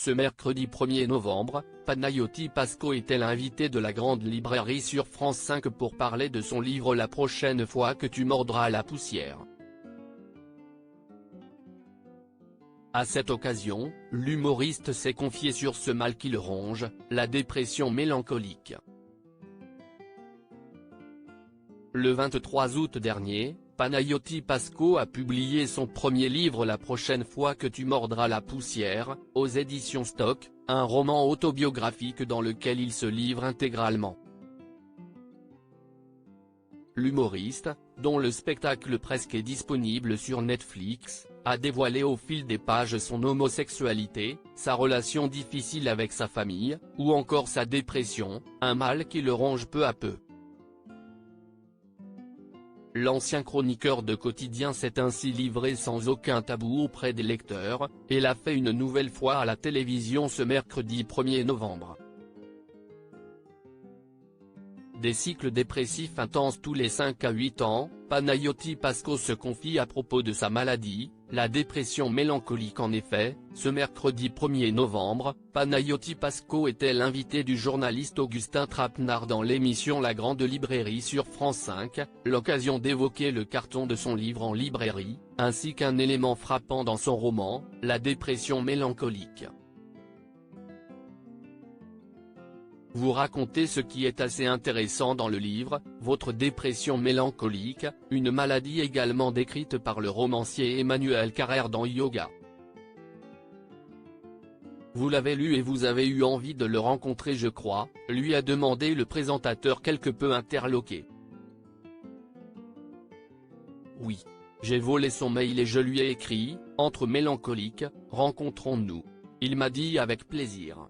Ce mercredi 1er novembre, Panayotis Pasco était l'invité de la Grande Librairie sur France 5 pour parler de son livre La prochaine fois que tu mordras la poussière. À cette occasion, l'humoriste s'est confié sur ce mal qui le ronge, la dépression mélancolique. Le 23 août dernier, Panayotis Pasco a publié son premier livre La prochaine fois que tu mordras la poussière, aux éditions Stock, un roman autobiographique dans lequel il se livre intégralement. L'humoriste, dont le spectacle presque est disponible sur Netflix, a dévoilé au fil des pages son homosexualité, sa relation difficile avec sa famille, ou encore sa dépression, un mal qui le ronge peu à peu. L'ancien chroniqueur de quotidien s'est ainsi livré sans aucun tabou auprès des lecteurs, et l'a fait une nouvelle fois à la télévision ce mercredi 1er novembre. Des cycles dépressifs intenses tous les 5 à 8 ans, Panayotis Pasco se confie à propos de sa maladie, la dépression mélancolique. En effet, ce mercredi 1er novembre, Panayotis Pasco était l'invité du journaliste Augustin Trapenard dans l'émission La Grande Librairie sur France 5, l'occasion d'évoquer le carton de son livre en librairie, ainsi qu'un élément frappant dans son roman, la dépression mélancolique. Vous racontez ce qui est assez intéressant dans le livre, votre dépression mélancolique, une maladie également décrite par le romancier Emmanuel Carrère dans Yoga. Vous l'avez lu et vous avez eu envie de le rencontrer, je crois, lui a demandé le présentateur quelque peu interloqué. Oui. J'ai volé son mail et je lui ai écrit, entre mélancolique, rencontrons-nous. Il m'a dit avec plaisir.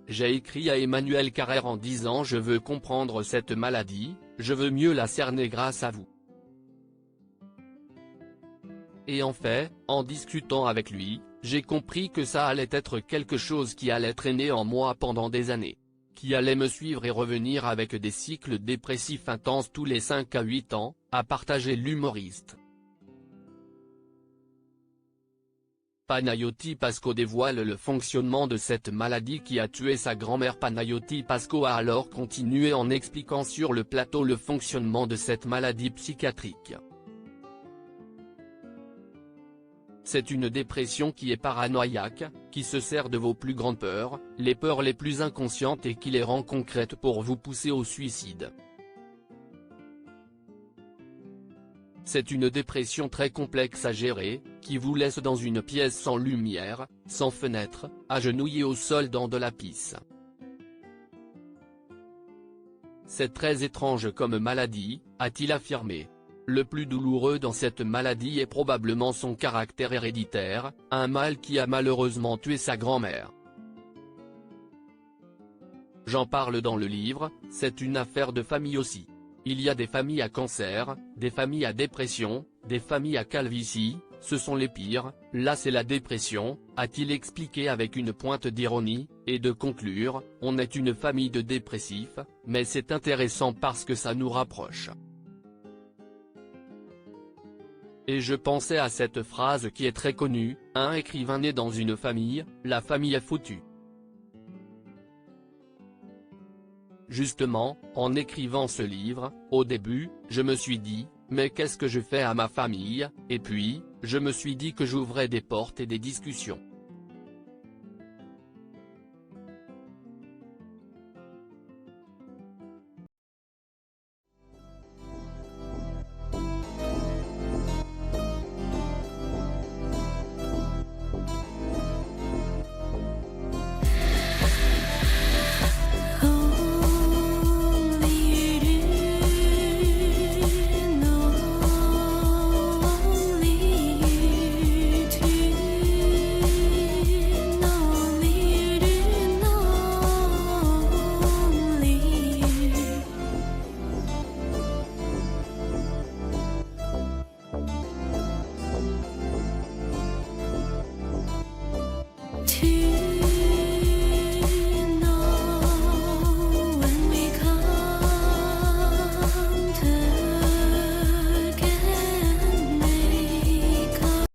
J'ai écrit à Emmanuel Carrère en disant je veux comprendre cette maladie, je veux mieux la cerner grâce à vous. Et en fait, en discutant avec lui, j'ai compris que ça allait être quelque chose qui allait traîner en moi pendant des années. Qui allait me suivre et revenir avec des cycles dépressifs intenses tous les 5 à 8 ans, a partagé l'humoriste. Panayotis Pasco dévoile le fonctionnement de cette maladie qui a tué sa grand-mère. Panayotis Pasco a alors continué en expliquant sur le plateau le fonctionnement de cette maladie psychiatrique. C'est une dépression qui est paranoïaque, qui se sert de vos plus grandes peurs, les peurs les plus inconscientes et qui les rend concrètes pour vous pousser au suicide. C'est une dépression très complexe à gérer, qui vous laisse dans une pièce sans lumière, sans fenêtre, agenouillé au sol dans de la pisse. C'est très étrange comme maladie, a-t-il affirmé. Le plus douloureux dans cette maladie est probablement son caractère héréditaire, un mal qui a malheureusement tué sa grand-mère. J'en parle dans le livre, c'est une affaire de famille aussi. Il y a des familles à cancer, des familles à dépression, des familles à calvitie, ce sont les pires, là c'est la dépression, a-t-il expliqué avec une pointe d'ironie, et de conclure, on est une famille de dépressifs, mais c'est intéressant parce que ça nous rapproche. Et je pensais à cette phrase qui est très connue, un écrivain né dans une famille, la famille est foutue. Justement, en écrivant ce livre, au début, je me suis dit, mais qu'est-ce que je fais à ma famille, et puis, je me suis dit que j'ouvrais des portes et des discussions.